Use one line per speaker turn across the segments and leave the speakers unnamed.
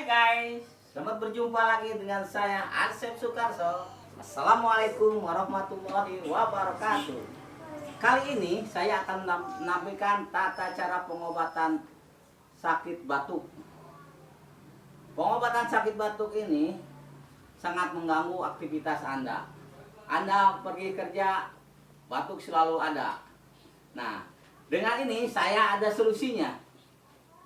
Hai guys, selamat berjumpa lagi dengan saya Asep Sukarso. Assalamualaikum warahmatullahi wabarakatuh. Kali ini saya akan menampilkan tata cara pengobatan sakit batuk. Pengobatan sakit batuk ini sangat mengganggu aktivitas Anda. Anda pergi kerja, batuk selalu ada. Nah, dengan ini saya ada solusinya.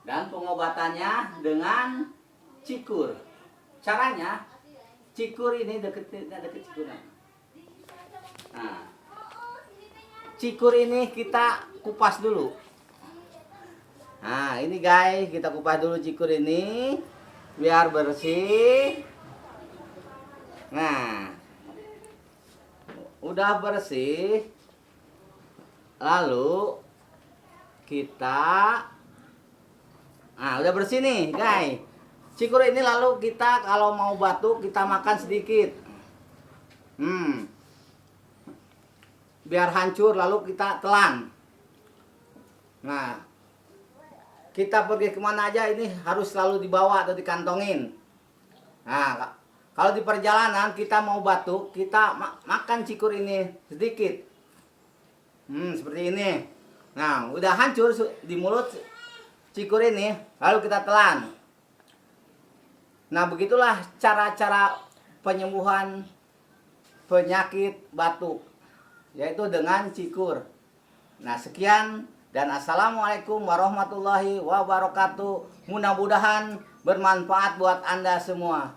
Dan pengobatannya dengan cikur. Caranya, cikur ini deket cikur. Nah, cikur ini kita kupas dulu. Nah, ini guys, kita kupas dulu cikur ini biar bersih. Nah, udah bersih. Lalu kita udah bersih nih, guys. Cikur ini lalu kita kalau mau batuk kita makan sedikit. Biar hancur lalu kita telan. Nah, kita pergi kemana aja ini harus selalu dibawa atau dikantongin. Nah, kalau di perjalanan kita mau batuk, kita makan cikur ini sedikit. Seperti ini. Nah, udah hancur di mulut cikur ini, lalu kita telan. Nah, begitulah cara-cara penyembuhan penyakit batuk, yaitu dengan cikur. Nah, sekian dan assalamualaikum warahmatullahi wabarakatuh. Mudah-mudahan bermanfaat buat Anda semua.